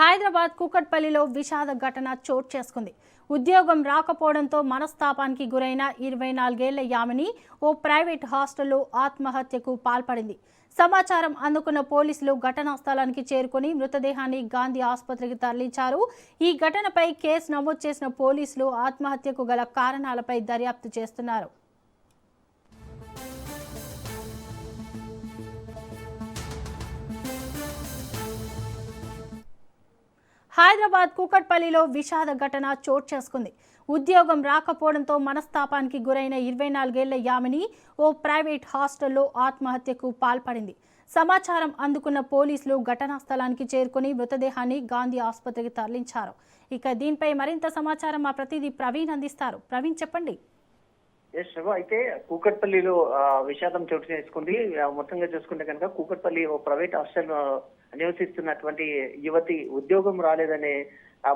హైదరాబాద్ కూకట్పల్లిలో విషాద ఘటన చోటు చేసుకుంది. ఉద్యోగం రాకపోవడంతో మనస్తాపానికి గురైన 24 ఏళ్ల యామిని ఓ ప్రైవేట్ హాస్టల్లో ఆత్మహత్యకు పాల్పడింది. సమాచారం అందుకున్న పోలీసులు ఘటనా స్థలానికి చేరుకుని మృతదేహాన్ని గాంధీ ఆసుపత్రికి తరలించారు. ఈ ఘటనపై కేసు నమోదు చేసిన పోలీసులు ఆత్మహత్యకు గల కారణాలపై దర్యాప్తు చేస్తున్నారు. హైదరాబాద్ కూకట్పల్లిలో విషాద ఘటన చోటు చేసుకుంది. ఉద్యోగం రాకపోవడంతో మనస్తాపానికి గురైన 24 ఏళ్ల యామిని ఓ ప్రైవేట్ హాస్టల్లో ఆత్మహత్యకు పాల్పడింది. సమాచారం అందుకున్న పోలీసులు ఘటనా స్థలానికి చేరుకుని మృతదేహాన్ని గాంధీ ఆసుపత్రికి తరలించారు. ఇక దీనిపై మరింత సమాచారం మా ప్రతినిధి ప్రవీణ్ అందిస్తారు. ప్రవీణ్, చెప్పండి. అయితే కూకట్పల్లిలో విషాదం చోటు చేసుకుంది. మొత్తంగా చూసుకుంటే కనుక కూకట్పల్లి ఓ ప్రైవేట్ హాస్టల్ నివసిస్తున్నటువంటి యువతి ఉద్యోగం రాలేదనే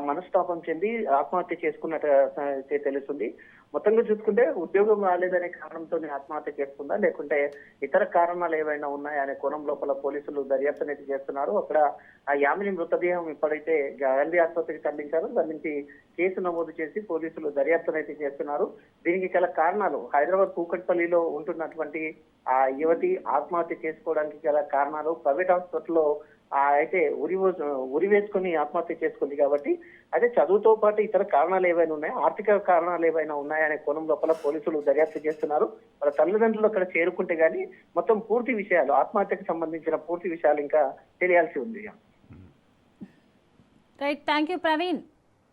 మనస్తాపం చెంది ఆత్మహత్య చేసుకున్నట్టు తెలుస్తుంది. మొత్తంగా చూసుకుంటే ఉద్యోగం రాలేదనే కారణంతో ఆత్మహత్య చేసుకుందా లేకుంటే ఇతర కారణాలు ఏవైనా ఉన్నాయా అనే కోణం లోపల పోలీసులు దర్యాప్తు అనేది చేస్తున్నారు. అక్కడ ఆ యామిని మృతదేహం ఇప్పుడైతే గాంధీ ఆసుపత్రికి తరలించారు. దాని నుంచి కేసు నమోదు చేసి పోలీసులు దర్యాప్తు అయితే చేస్తున్నారు. దీనికి గల కారణాలు హైదరాబాద్ కూకట్పల్లిలో ఉంటున్నటువంటి ఆ యువతి ఆత్మహత్య చేసుకోవడానికి గల కారణాలు ప్రైవేట్ హాస్పిటల్లో అయితే ఉరి వేసుకుని ఆత్మహత్య చేసుకుంది కాబట్టి అదే చదువుతో పాటు ఇతర కారణాలు ఏవైనా ఉన్నాయా, ఆర్థిక కారణాలు ఏవైనా ఉన్నాయా అనే కోణం లోపల పోలీసులు దర్యాప్తు చేస్తున్నారు. వాళ్ళ తల్లిదండ్రులు అక్కడ చేరుకుంటే గానీ మొత్తం పూర్తి విషయాలు, ఆత్మహత్యకు సంబంధించిన పూర్తి విషయాలు ఇంకా తెలియాల్సి ఉంది. Right, thank you Praveen.